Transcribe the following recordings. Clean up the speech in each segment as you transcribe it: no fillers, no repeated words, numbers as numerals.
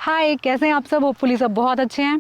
हाय, कैसे हैं आप सब? होपफुली सब बहुत अच्छे हैं।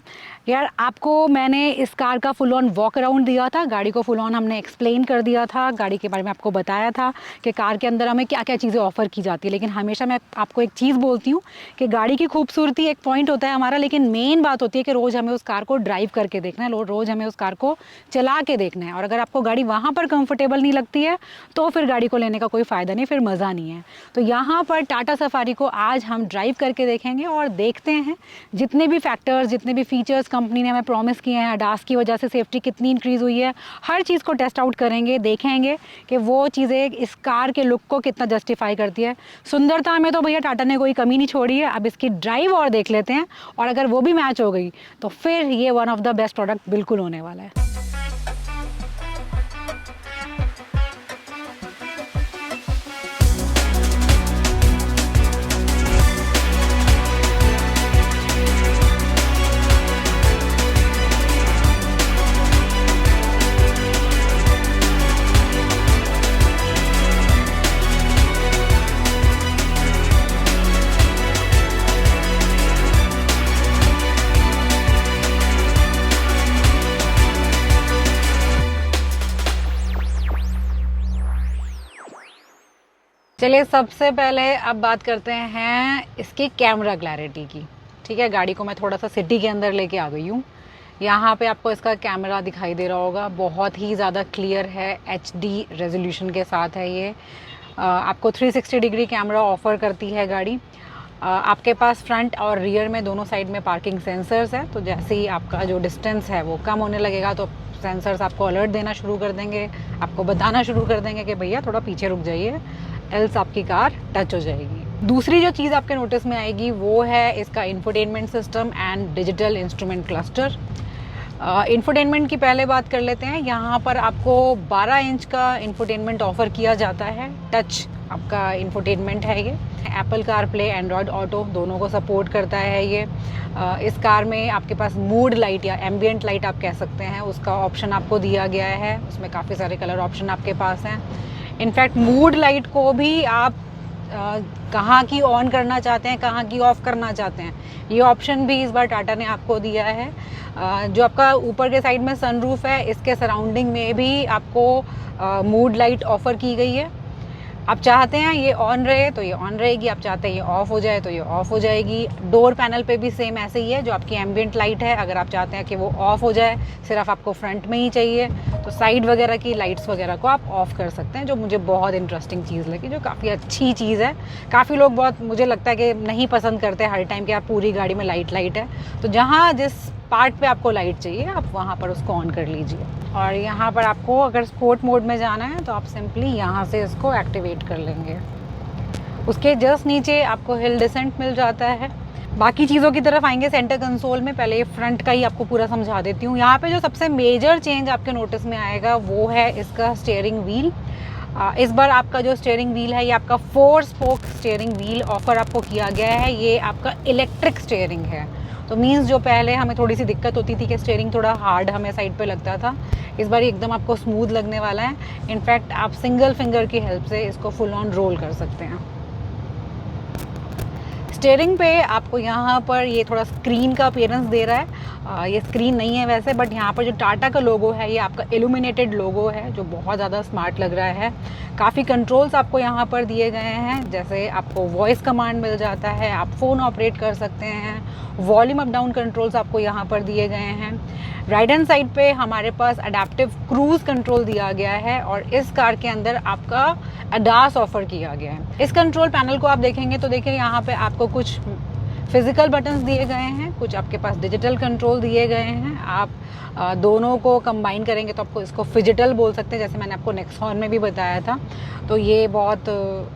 यार, आपको मैंने इस कार का फुल ऑन वॉक अराउंड दिया था, गाड़ी को फुल ऑन हमने एक्सप्लेन कर दिया था, गाड़ी के बारे में आपको बताया था कि कार के अंदर हमें क्या क्या चीज़ें ऑफ़र की जाती है। लेकिन हमेशा मैं आपको एक चीज़ बोलती हूँ कि गाड़ी की खूबसूरती एक पॉइंट होता है हमारा, लेकिन मेन बात होती है कि रोज़ हमें उस कार को ड्राइव करके देखना है, रोज़ हमें उस कार को चला के देखना है। और अगर आपको गाड़ी वहाँ पर कंफर्टेबल नहीं लगती है तो फिर गाड़ी को लेने का कोई फ़ायदा नहीं, फिर मज़ा नहीं है। तो यहाँ पर टाटा सफारी को आज हम ड्राइव करके देखेंगे और देखते हैं जितने भी फैक्टर्स, जितने भी फीचर्स कंपनी ने हमें प्रॉमिस किए हैं, अडास की वजह से सेफ्टी कितनी इंक्रीज़ हुई है, हर चीज़ को टेस्ट आउट करेंगे, देखेंगे कि वो चीज़ें इस कार के लुक को कितना जस्टिफाई करती है। सुंदरता में तो भैया टाटा ने कोई कमी नहीं छोड़ी है। अब इसकी ड्राइव और देख लेते हैं, और अगर वो भी मैच हो गई तो फिर ये one of the best product बिल्कुल होने वाला है। चलिए, सबसे पहले अब बात करते हैं इसकी कैमरा क्लैरिटी की। ठीक है, गाड़ी को मैं थोड़ा सा सिटी के अंदर लेके आ गई हूँ। यहाँ पे आपको इसका कैमरा दिखाई दे रहा होगा, बहुत ही ज़्यादा क्लियर है, HD रेजोल्यूशन के साथ है ये। आपको 360 डिग्री कैमरा ऑफ़र करती है गाड़ी। आपके पास फ्रंट और रियर में दोनों साइड में पार्किंग सेंसर्स है, तो जैसे ही आपका जो डिस्टेंस है वो कम होने लगेगा तो सेंसर्स आपको अलर्ट देना शुरू कर देंगे, आपको बताना शुरू कर देंगे कि भैया थोड़ा पीछे रुक जाइए, एल्स आपकी कार टच हो जाएगी। दूसरी जो चीज़ आपके नोटिस में आएगी वो है इसका infotainment system and digital instrument cluster. Infotainment की पहले बात कर लेते हैं। यहाँ पर आपको 12 इंच का इंफोटेनमेंट ऑफ़र किया जाता है, टच आपका इंफोटेनमेंट है ये। Apple car play, Android auto दोनों को सपोर्ट करता है ये। इस कार में आपके पास मूड लाइट या एम्बियंट लाइट आप कह सकते हैं, उसका ऑप्शन आपको दिया गया है। उसमें काफ़ी सारे कलर ऑप्शन आपके पास हैं। इनफैक्ट मूड लाइट को भी आप कहाँ की ऑन करना चाहते हैं, कहाँ की ऑफ़ करना चाहते हैं, ये ऑप्शन भी इस बार टाटा ने आपको दिया है। जो आपका ऊपर के साइड में सनरूफ है, इसके सराउंडिंग में भी आपको मूड लाइट ऑफ़र की गई है। आप चाहते हैं ये ऑन रहे तो ये ऑन रहेगी, आप चाहते हैं ये ऑफ़ हो जाए तो ये ऑफ़ हो जाएगी। डोर पैनल पे भी सेम ऐसे ही है, जो आपकी एम्बियंट लाइट है, अगर आप चाहते हैं कि वो ऑफ़ हो जाए, सिर्फ आपको फ्रंट में ही चाहिए, तो साइड वगैरह की लाइट्स वगैरह को आप ऑफ़ कर सकते हैं, जो मुझे बहुत इंटरेस्टिंग चीज़ लगी, जो काफ़ी अच्छी चीज़ है। काफ़ी लोग बहुत, मुझे लगता है कि नहीं पसंद करते हर टाइम कि आप पूरी गाड़ी में लाइट है, तो जहाँ जिस पार्ट पे आपको लाइट चाहिए आप वहाँ पर उसको ऑन कर लीजिए। और यहाँ पर आपको अगर स्पोर्ट मोड में जाना है तो आप सिंपली यहाँ से इसको एक्टिवेट कर लेंगे। उसके जस्ट नीचे आपको हिल डिसेंट मिल जाता है। बाकी चीज़ों की तरफ आएंगे सेंटर कंसोल में, पहले ये फ्रंट का ही आपको पूरा समझा देती हूँ। यहाँ पे जो सबसे मेजर चेंज आपके नोटिस में आएगा वो है इसका स्टीयरिंग व्हील। इस बार आपका जो स्टीयरिंग व्हील है ये आपका 4 स्पोक स्टीयरिंग व्हील ऑफ़र आपको किया गया है। ये आपका इलेक्ट्रिक स्टीयरिंग है, तो मीन्स जो पहले हमें थोड़ी सी दिक्कत होती थी कि स्टीयरिंग थोड़ा हार्ड हमें साइड पे लगता था, इस बार एकदम आपको स्मूथ लगने वाला है। इनफैक्ट आप सिंगल फिंगर की हेल्प से इसको फुल ऑन रोल कर सकते हैं। स्टीयरिंग पे आपको यहाँ पर ये थोड़ा स्क्रीन का अपीयरेंस दे रहा है। ये स्क्रीन नहीं है वैसे, बट यहाँ पर जो टाटा का लोगो है ये आपका इल्यूमिनेटेड लोगो है, जो बहुत ज़्यादा स्मार्ट लग रहा है। काफ़ी कंट्रोल्स आपको यहाँ पर दिए गए हैं, जैसे आपको वॉइस कमांड मिल जाता है, आप फ़ोन ऑपरेट कर सकते हैं, वॉल्यूम अप डाउन कंट्रोल्स आपको यहाँ पर दिए गए हैं। राइट हैंड साइड पे हमारे पास अडेप्टिव क्रूज़ कंट्रोल दिया गया है, और इस कार के अंदर आपका अडास ऑफ़र किया गया है। इस कंट्रोल पैनल को आप देखेंगे तो देखिए यहाँ पे आपको कुछ फिज़िकल बटन्स दिए गए हैं, कुछ आपके पास डिजिटल कंट्रोल दिए गए हैं। आप दोनों को कंबाइन करेंगे तो आपको इसको फिजिटल बोल सकते हैं, जैसे मैंने आपको नेक्सॉन में भी बताया था। तो ये बहुत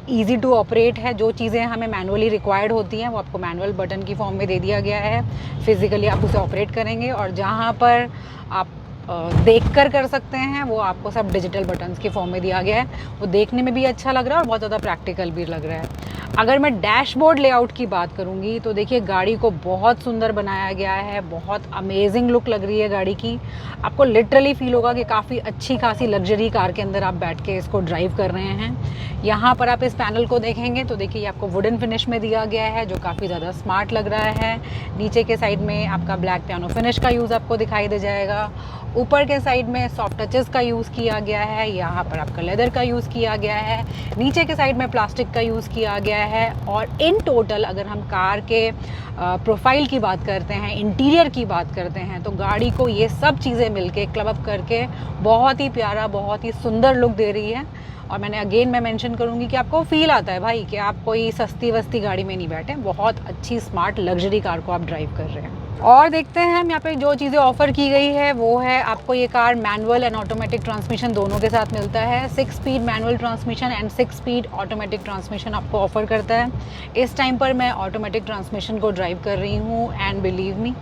इजी टू ऑपरेट है, जो चीज़ें हमें मैनुअली रिक्वायर्ड होती हैं वो आपको मैनुअल बटन की फॉर्म में दे दिया गया है। फिज़िकली आप उसे ऑपरेट करेंगे, और जहाँ पर आप देख कर सकते हैं, वो आपको सब डिजिटल बटन्स के फॉर्म में दिया गया है। वो देखने में भी अच्छा लग रहा है और बहुत ज़्यादा प्रैक्टिकल भी लग रहा है। अगर मैं डैशबोर्ड लेआउट की बात करूँगी तो देखिए गाड़ी को बहुत सुंदर बनाया गया है, बहुत अमेजिंग लुक लग रही है गाड़ी की। आपको लिटरली फील होगा कि काफ़ी अच्छी खासी लग्जरी कार के अंदर आप बैठ के इसको ड्राइव कर रहे हैं। यहाँ पर आप इस पैनल को देखेंगे तो देखिए आपको वुडन फिनिश में दिया गया है, जो काफ़ी ज़्यादा स्मार्ट लग रहा है। नीचे के साइड में आपका ब्लैक पियानो फिनिश का यूज़ आपको दिखाई दे जाएगा। ऊपर के साइड में सॉफ्ट टचेस का यूज़ किया गया है, यहाँ पर आपका लेदर का यूज़ किया गया है, नीचे के साइड में प्लास्टिक का यूज़ किया गया है। और इन टोटल अगर हम कार के प्रोफाइल की बात करते हैं, इंटीरियर की बात करते हैं, तो गाड़ी को ये सब चीज़ें मिलके क्लब अप करके बहुत ही प्यारा, बहुत ही सुंदर लुक दे रही है। और मैं मेंशन करूँगी कि आपको फील आता है भाई कि आप कोई सस्ती वस्ती गाड़ी में नहीं बैठे, बहुत अच्छी स्मार्ट लग्जरी कार को आप ड्राइव कर रहे हैं। और देखते हैं हम यहाँ पे जो चीज़ें ऑफ़र की गई है वो है, आपको ये car manual and automatic transmission दोनों के साथ मिलता है। 6 speed manual transmission and 6 speed automatic transmission आपको ऑफ़र करता है। इस टाइम पर मैं ऑटोमेटिक ट्रांसमिशन को ड्राइव कर रही हूँ एंड बिलीव मी,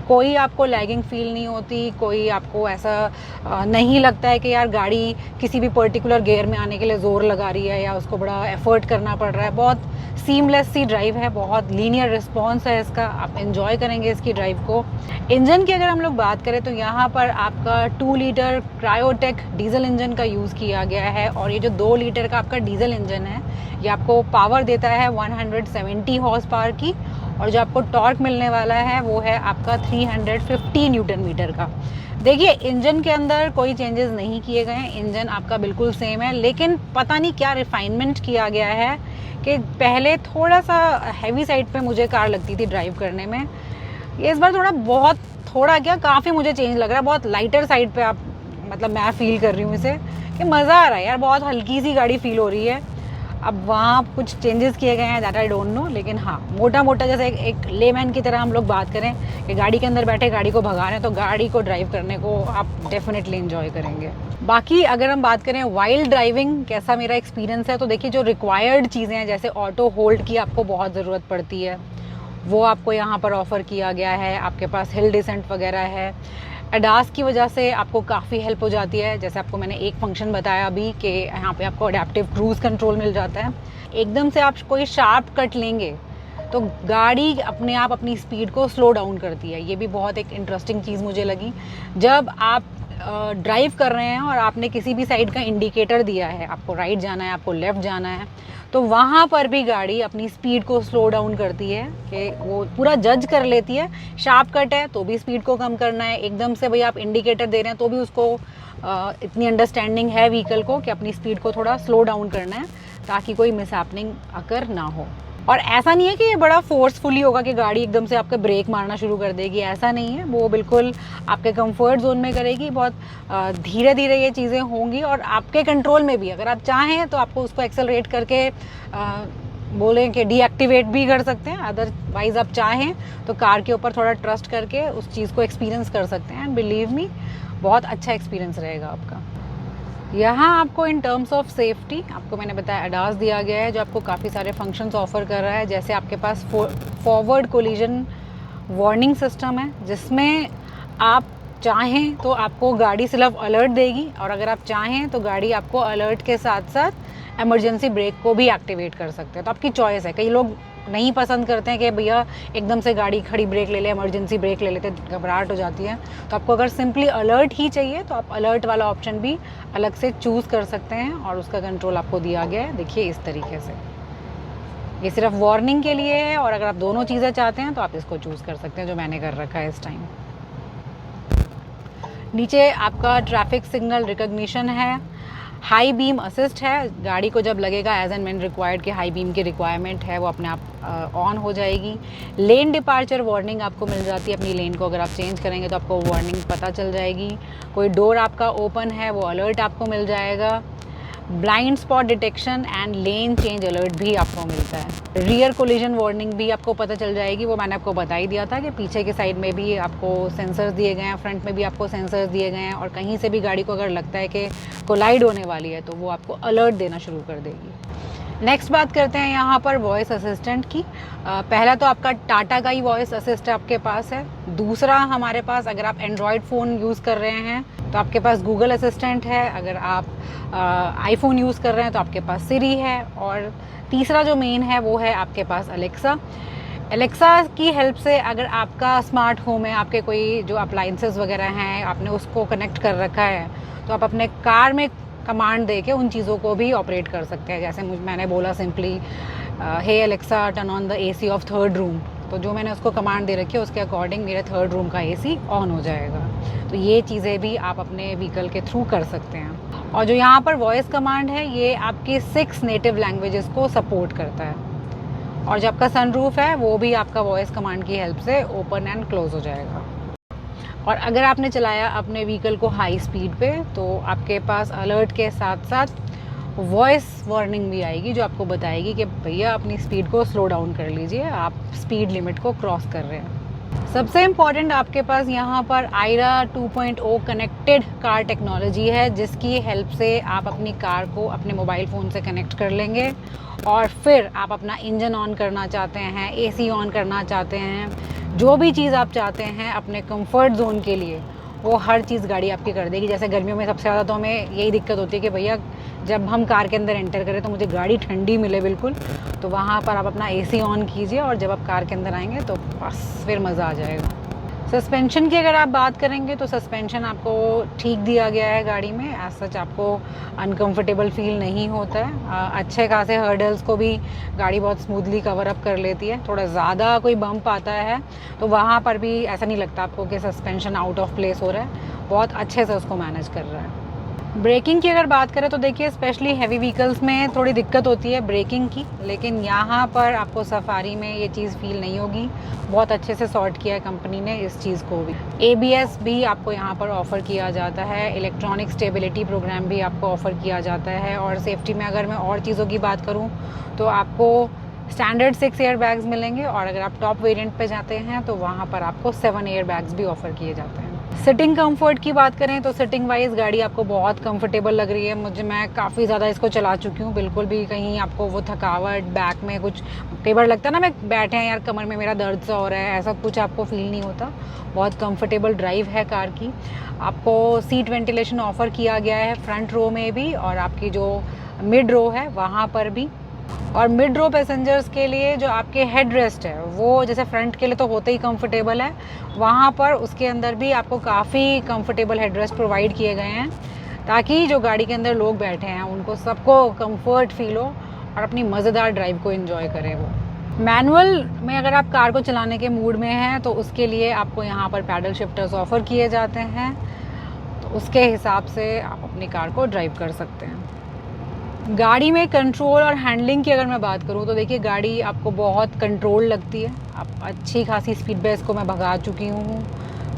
कोई आपको लैगिंग फील नहीं होती, कोई आपको ऐसा नहीं लगता है कि यार गाड़ी किसी भी पर्टिकुलर गियर में आने के लिए ज़ोर लगा रही है या उसको बड़ा एफर्ट करना पड़ रहा है। बहुत सीमलेस सी ड्राइव है, बहुत लीनियर रिस्पॉन्स है इसका, आप एंजॉय करेंगे इसकी ड्राइव को। इंजन की अगर हम लोग बात करें तो यहाँ पर आपका 2 लीटर क्रायोटेक डीजल इंजन का यूज़ किया गया है। और ये जो 2 लीटर का आपका डीजल इंजन है ये आपको पावर देता है 170 हॉर्स पावर की, और जो आपको टॉर्क मिलने वाला है वो है आपका 350 न्यूटन मीटर का। देखिए इंजन के अंदर कोई चेंजेस नहीं किए गए हैं, इंजन आपका बिल्कुल सेम है, लेकिन पता नहीं क्या रिफाइनमेंट किया गया है कि पहले थोड़ा सा हैवी साइड पे मुझे कार लगती थी ड्राइव करने में, ये इस बार थोड़ा क्या काफ़ी मुझे चेंज लग रहा है, बहुत लाइटर साइड पे आप मतलब मैं फील कर रही हूँ इसे, कि मज़ा आ रहा है यार, बहुत हल्की सी गाड़ी फील हो रही है। अब वहाँ कुछ चेंजेस किए गए हैं दैट आई डोंट नो, लेकिन हाँ मोटा जैसे एक लेमैन की तरह हम लोग बात करें कि गाड़ी के अंदर बैठे गाड़ी को भगा रहे हैं, तो गाड़ी को ड्राइव करने को आप डेफिनेटली एंजॉय करेंगे। बाकी अगर हम बात करें वाइल्ड ड्राइविंग कैसा मेरा एक्सपीरियंस है, तो देखिए जो रिक्वायर्ड चीज़ें हैं जैसे ऑटो होल्ड की आपको बहुत ज़रूरत पड़ती है, वो आपको यहाँ पर ऑफ़र किया गया है। आपके पास हिल डिसेंट वगैरह है, एडास की वजह से आपको काफ़ी हेल्प हो जाती है। जैसे आपको मैंने एक फंक्शन बताया अभी कि यहाँ पे आपको अडेप्टिव क्रूज़ कंट्रोल मिल जाता है। एकदम से आप कोई शार्प कट लेंगे तो गाड़ी अपने आप अपनी स्पीड को स्लो डाउन करती है, ये भी बहुत एक इंटरेस्टिंग चीज़ मुझे लगी। जब आप ड्राइव कर रहे हैं और आपने किसी भी साइड का इंडिकेटर दिया है, आपको राइट जाना है, आपको लेफ़्ट जाना है, तो वहाँ पर भी गाड़ी अपनी स्पीड को स्लो डाउन करती है कि वो पूरा जज कर लेती है। शार्प कट है तो भी स्पीड को कम करना है, एकदम से भाई आप इंडिकेटर दे रहे हैं तो भी उसको इतनी अंडरस्टैंडिंग है व्हीकल को कि अपनी स्पीड को थोड़ा स्लो डाउन करना है ताकि कोई मिसहैपनिंग अकर ना हो। और ऐसा नहीं है कि ये बड़ा फोर्सफुली होगा कि गाड़ी एकदम से आपका ब्रेक मारना शुरू कर देगी, ऐसा नहीं है। वो बिल्कुल आपके कंफर्ट जोन में करेगी, बहुत धीरे धीरे ये चीज़ें होंगी और आपके कंट्रोल में भी। अगर आप चाहें तो आपको उसको एक्सेलरेट करके बोलें कि डीएक्टिवेट भी कर सकते हैं, अदरवाइज़ आप चाहें तो कार के ऊपर थोड़ा ट्रस्ट करके उस चीज़ को एक्सपीरियंस कर सकते हैं। एंड बिलीव मी बहुत अच्छा एक्सपीरियंस रहेगा आपका। यहाँ आपको इन टर्म्स ऑफ सेफ्टी आपको मैंने बताया एडास दिया गया है जो आपको काफ़ी सारे फंक्शंस ऑफर कर रहा है। जैसे आपके पास फॉरवर्ड कोलिजन वार्निंग सिस्टम है, जिसमें आप चाहें तो आपको गाड़ी सिर्फ अलर्ट देगी, और अगर आप चाहें तो गाड़ी आपको अलर्ट के साथ साथ इमरजेंसी ब्रेक को भी एक्टिवेट कर सकते हैं। तो आपकी चॉइस है। कई लोग नहीं पसंद करते हैं कि भैया एकदम से गाड़ी खड़ी ब्रेक ले ले, इमरजेंसी ब्रेक ले लेते, घबराहट हो जाती है। तो आपको अगर सिंपली अलर्ट ही चाहिए तो आप अलर्ट वाला ऑप्शन भी अलग से चूज़ कर सकते हैं, और उसका कंट्रोल आपको दिया गया है देखिए इस तरीके से। ये सिर्फ वार्निंग के लिए है, और अगर आप दोनों चीज़ें चाहते हैं तो आप इसको चूज़ कर सकते हैं, जो मैंने कर रखा है इस टाइम। नीचे आपका ट्रैफिक सिग्नल रिकॉग्निशन है, हाई बीम असिस्ट है, गाड़ी को जब लगेगा एज एंड व्हेन रिक्वायर्ड कि हाई बीम की रिक्वायरमेंट है वो अपने आप ऑन हो जाएगी। लेन डिपार्चर वार्निंग आपको मिल जाती है, अपनी लेन को अगर आप चेंज करेंगे तो आपको वार्निंग पता चल जाएगी। कोई डोर आपका ओपन है वो अलर्ट आपको मिल जाएगा। Blind spot detection and lane change alert भी आपको मिलता है। रियर कोलिजन वार्निंग भी आपको पता चल जाएगी, वो मैंने आपको बता ही दिया था कि पीछे के साइड में भी आपको सेंसर्स दिए गए हैं, फ्रंट में भी आपको सेंसर्स दिए गए हैं, और कहीं से भी गाड़ी को अगर लगता है कि कोलाइड होने वाली है तो वो आपको अलर्ट देना शुरू कर देगी। नेक्स्ट बात करते हैं यहाँ पर वॉइस असिस्टेंट की। पहला तो आपका टाटा का ही वॉइस असिस्ट आपके पास है। दूसरा हमारे पास, अगर आप एंड्रॉयड फ़ोन यूज़ कर रहे हैं तो आपके पास गूगल असिस्टेंट है। अगर आप आईफोन यूज़ कर रहे हैं तो आपके पास सिरी है। और तीसरा जो मेन है वो है आपके पास अलेक्सा। एलेक्सा की हेल्प से अगर आपका स्मार्ट होम है, आपके कोई जो अप्लाइंसेस वगैरह हैं, आपने उसको कनेक्ट कर रखा है, तो आप अपने कार में कमांड दे के उन चीज़ों को भी ऑपरेट कर सकते हैं। जैसे मैंने बोला simply hey Alexa turn on the AC of third room, तो जो मैंने उसको कमांड दे रखी है उसके अकॉर्डिंग मेरे थर्ड रूम का एसी ऑन हो जाएगा। तो ये चीज़ें भी आप अपने व्हीकल के थ्रू कर सकते हैं। और जो यहाँ पर वॉइस कमांड है ये आपकी 6 नेटिव लैंग्वेजेस को सपोर्ट करता है। और जो आपका सनरूफ है वो भी आपका वॉइस कमांड की हेल्प से ओपन एंड क्लोज हो जाएगा। और अगर आपने चलाया अपने व्हीकल को हाई स्पीड पे तो आपके पास अलर्ट के साथ साथ वॉइस वार्निंग भी आएगी जो आपको बताएगी कि भैया अपनी स्पीड को स्लो डाउन कर लीजिए, आप स्पीड लिमिट को क्रॉस कर रहे हैं। सबसे इम्पॉर्टेंट, आपके पास यहाँ पर आयरा 2.0 कनेक्टेड कार टेक्नोलॉजी है, जिसकी हेल्प से आप अपनी कार को अपने मोबाइल फ़ोन से कनेक्ट कर लेंगे और फिर आप अपना इंजन ऑन करना चाहते हैं, एसी ऑन करना चाहते हैं, जो भी चीज़ आप चाहते हैं अपने कंफर्ट जोन के लिए, वो हर चीज़ गाड़ी आपकी कर देगी। जैसे गर्मियों में सबसे ज़्यादा तो हमें यही दिक्कत होती है कि भैया जब हम कार के अंदर एंटर करें तो मुझे गाड़ी ठंडी मिले बिल्कुल, तो वहाँ पर आप अपना एसी ऑन कीजिए और जब आप कार के अंदर आएंगे तो बस फिर मज़ा आ जाएगा। सस्पेंशन की अगर आप बात करेंगे तो सस्पेंशन आपको ठीक दिया गया है गाड़ी में, एज सच आपको अनकंफर्टेबल फील नहीं होता है। अच्छे खासे हर्डल्स को भी गाड़ी बहुत स्मूथली कवर अप कर लेती है। थोड़ा ज़्यादा कोई बम्प आता है तो वहाँ पर भी ऐसा नहीं लगता आपको कि सस्पेंशन आउट ऑफ प्लेस हो रहा है, बहुत अच्छे से उसको मैनेज कर रहा है। ब्रेकिंग की अगर बात करें तो देखिए स्पेशली हैवी व्हीकल्स में थोड़ी दिक्कत होती है ब्रेकिंग की, लेकिन यहाँ पर आपको सफारी में ये चीज़ फील नहीं होगी। बहुत अच्छे से सॉर्ट किया है कंपनी ने इस चीज़ को भी। ABS भी आपको यहाँ पर ऑफ़र किया जाता है, इलेक्ट्रॉनिक स्टेबिलिटी प्रोग्राम भी आपको ऑफ़र किया जाता है। और सेफ्टी में अगर मैं और चीज़ों की बात करूँ तो आपको स्टैंडर्ड 6 एयर बैग्स मिलेंगे और अगर आप टॉप वेरिएंट पे जाते हैं तो वहाँ पर आपको 7 एयर बैग्स भी ऑफ़र किए जाते हैं। सिटिंग कंफर्ट की बात करें तो सिटिंग वाइज गाड़ी आपको बहुत कंफर्टेबल लग रही है। मैं काफ़ी ज़्यादा इसको चला चुकी हूँ, बिल्कुल भी कहीं आपको वो थकावट बैक में कुछ कई बार लगता है ना, मैं बैठे हैं यार कमर में मेरा दर्द सा हो रहा है, ऐसा कुछ आपको फील नहीं होता। बहुत कंफर्टेबल ड्राइव है कार की। आपको सीट वेंटिलेशन ऑफ़र किया गया है फ्रंट रो में भी और आपकी जो मिड रो है वहाँ पर भी। और मिड रो पैसेंजर्स के लिए जो आपके हेड रेस्ट है वो जैसे फ्रंट के लिए तो होते ही कंफर्टेबल है, वहाँ पर उसके अंदर भी आपको काफ़ी कंफर्टेबल हेड रेस्ट प्रोवाइड किए गए हैं ताकि जो गाड़ी के अंदर लोग बैठे हैं उनको सबको कंफर्ट फील हो और अपनी मज़ेदार ड्राइव को एंजॉय करें वो। मैनुअल में अगर आप कार को चलाने के मूड में हैं तो उसके लिए आपको यहाँ पर पैडल शिफ्टर्स ऑफ़र किए जाते हैं, तो उसके हिसाब से आप अपनी कार को ड्राइव कर सकते हैं। गाड़ी में कंट्रोल और हैंडलिंग की अगर मैं बात करूँ तो देखिए गाड़ी आपको बहुत कंट्रोल लगती है। आप अच्छी खासी स्पीड पे इसको मैं भगा चुकी हूँ,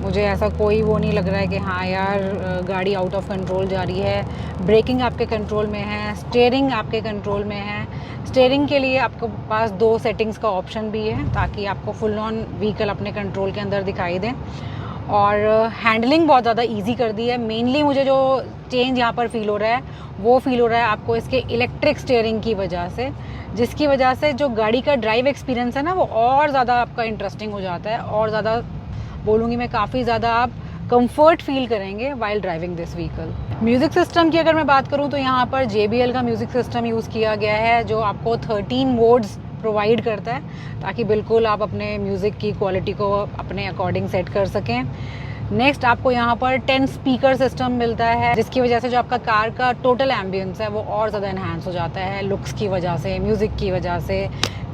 मुझे ऐसा कोई वो नहीं लग रहा है कि हाँ यार गाड़ी आउट ऑफ कंट्रोल जा रही है। ब्रेकिंग आपके कंट्रोल में है, स्टीयरिंग आपके कंट्रोल में है। स्टीयरिंग के लिए आपके पास 2 सेटिंग्स का ऑप्शन भी है ताकि आपको फुल ऑन व्हीकल अपने कंट्रोल के अंदर दिखाई दे। और हैंडलिंग बहुत ज़्यादा इजी कर दी है। मेनली मुझे जो चेंज यहाँ पर फील हो रहा है वो फील हो रहा है आपको इसके इलेक्ट्रिक स्टीयरिंग की वजह से, जिसकी वजह से जो गाड़ी का ड्राइव एक्सपीरियंस है ना वो और ज़्यादा आपका इंटरेस्टिंग हो जाता है और ज़्यादा बोलूँगी मैं काफ़ी ज़्यादा आप कंफर्ट फील करेंगे while driving this vehicle. Music system की अगर मैं बात करूँ तो यहाँ पर JBL का म्यूज़िक सिस्टम यूज़ किया गया है जो आपको 13 मोड्स प्रोवाइड करता है ताकि बिल्कुल आप अपने म्यूज़िक की क्वालिटी को अपने अकॉर्डिंग सेट कर सकें। नेक्स्ट आपको यहाँ पर 10 स्पीकर सिस्टम मिलता है जिसकी वजह से जो आपका कार का टोटल एम्बियंस है वो और ज़्यादा इन्हांस हो जाता है, लुक्स की वजह से, म्यूज़िक की वजह से,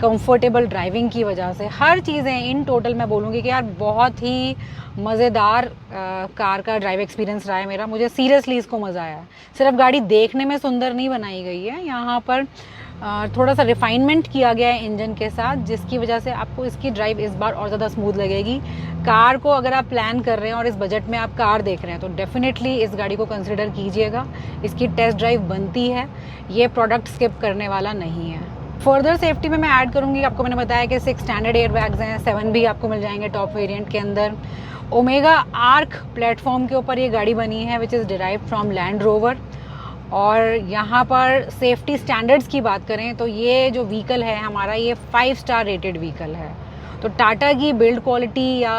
कंफर्टेबल ड्राइविंग की वजह से, हर चीज़ें इन टोटल मैं बोलूँगी कि यार बहुत ही मज़ेदार कार का ड्राइव एक्सपीरियंस रहा है मेरा। मुझे सीरियसली इसको मज़ा आया। सिर्फ गाड़ी देखने में सुंदर नहीं बनाई गई है, यहाँ पर थोड़ा सा रिफाइनमेंट किया गया है इंजन के साथ, जिसकी वजह से आपको इसकी ड्राइव इस बार और ज़्यादा स्मूथ लगेगी। कार को अगर आप प्लान कर रहे हैं और इस बजट में आप कार देख रहे हैं तो डेफिनेटली इस गाड़ी को कंसिडर कीजिएगा। इसकी टेस्ट ड्राइव बनती है, ये प्रोडक्ट स्किप करने वाला नहीं है। फर्दर सेफ्टी में मैं ऐड करूँगी, आपको मैंने बताया कि 6 स्टैंडर्ड एयर बैग्स हैं, 7 भी आपको मिल जाएंगे टॉप वेरिएंट के अंदर। ओमेगा आर्क प्लेटफॉर्म के ऊपर ये गाड़ी बनी है which is derived from land rover और यहाँ पर सेफ्टी स्टैंडर्ड्स की बात करें तो ये जो व्हीकल है हमारा, ये 5 स्टार रेटेड व्हीकल है। तो टाटा की बिल्ड क्वालिटी या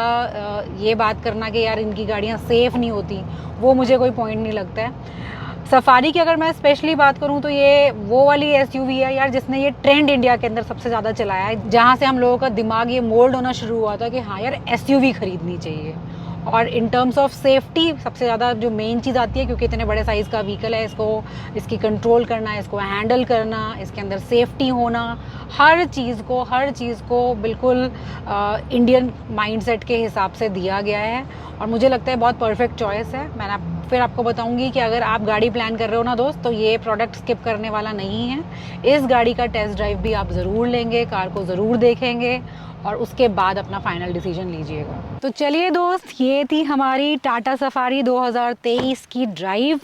ये बात करना कि यार इनकी गाड़ियाँ सेफ़ नहीं होती, वो मुझे कोई पॉइंट नहीं लगता है। सफारी की अगर मैं स्पेशली बात करूं तो ये वो वाली एसयूवी है यार जिसने ये ट्रेंड इंडिया के अंदर सबसे ज़्यादा चलाया है, जहां से हम लोगों का दिमाग ये मोल्ड होना शुरू हुआ था कि हाँ यार एसयूवी खरीदनी चाहिए। और इन टर्म्स ऑफ सेफ्टी सबसे ज़्यादा जो मेन चीज़ आती है, क्योंकि इतने बड़े साइज़ का व्हीकल है, इसकी कंट्रोल करना, इसको हैंडल करना, इसके अंदर सेफ्टी होना, हर चीज़ को बिल्कुल इंडियन माइंडसेट के हिसाब से दिया गया है। और मुझे लगता है बहुत परफेक्ट चॉइस है। फिर आपको बताऊंगी कि अगर आप गाड़ी प्लान कर रहे हो ना दोस्त, तो ये प्रोडक्ट स्किप करने वाला नहीं है। इस गाड़ी का टेस्ट ड्राइव भी आप ज़रूर लेंगे, कार को ज़रूर देखेंगे और उसके बाद अपना फाइनल डिसीजन लीजिएगा। तो चलिए दोस्त, ये थी हमारी टाटा सफारी 2023 की ड्राइव,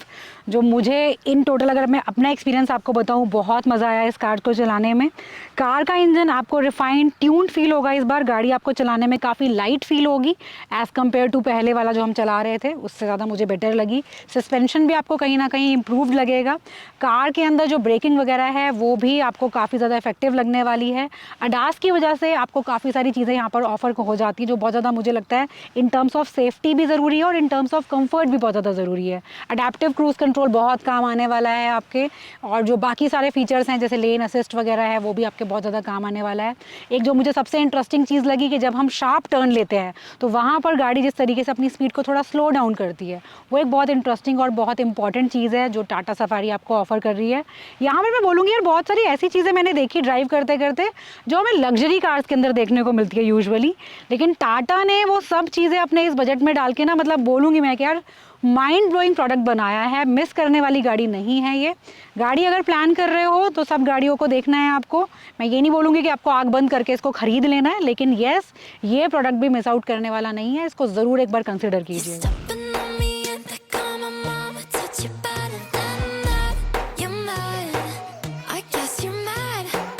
जो मुझे इन टोटल अगर मैं अपना एक्सपीरियंस आपको बताऊं, बहुत मज़ा आया इस कार को चलाने में। कार का इंजन आपको रिफाइंड ट्यून्ड फील होगा इस बार, गाड़ी आपको चलाने में काफ़ी लाइट फील होगी एज़ कम्पेयर टू पहले वाला जो हम चला रहे थे, उससे ज़्यादा मुझे बेटर लगी। सस्पेंशन भी आपको कहीं ना कहीं इम्प्रूव्ड लगेगा। कार के अंदर जो ब्रेकिंग वगैरह है वो भी आपको काफ़ी ज़्यादा इफेक्टिव लगने वाली है। अडास की वजह से आपको काफ़ी सारी चीज़ें यहाँ पर ऑफर हो जाती है, जो बहुत ज़्यादा मुझे लगता है इन टर्म्स ऑफ सेफ्टी भी ज़रूरी है और इन टर्म्स ऑफ कंफर्ट भी बहुत ज़्यादा ज़रूरी है। अडेप्टिव क्रूज़ कंट्रोल बहुत काम आने वाला है आपके, और जो बाकी सारे फीचर्स हैं जैसे लेन असिस्ट वगैरह है, वो भी आपके बहुत ज़्यादा काम आने वाला है। एक जो मुझे सबसे इंटरेस्टिंग चीज़ लगी कि जब हम शार्प टर्न लेते हैं तो वहाँ पर गाड़ी जिस तरीके से अपनी स्पीड को थोड़ा स्लो डाउन करती है, वो एक बहुत इंटरेस्टिंग और बहुत इंपॉर्टेंट चीज़ है जो टाटा सफारी आपको ऑफर कर रही है। यहाँ पर मैं बोलूँगी यार, बहुत सारी ऐसी चीज़ें मैंने देखी ड्राइव करते करते जो हमें लग्जरी कार्स के अंदर देखने को मिलती है यूजुअली, लेकिन टाटा ने वो सब चीज़ें अपने इस बजट में डाल के ना, मतलब बोलूँगी मैं कि यार माइंड ब्लोइंग प्रोडक्ट बनाया है। मिस करने वाली गाड़ी नहीं है ये गाड़ी। अगर प्लान कर रहे हो तो सब गाड़ियों को देखना है आपको। मैं ये नहीं बोलूँगी कि आपको आंख बंद करके इसको खरीद लेना है, लेकिन येस, ये प्रोडक्ट भी मिस आउट करने वाला नहीं है, इसको ज़रूर एक बार कंसिडर कीजिएगा।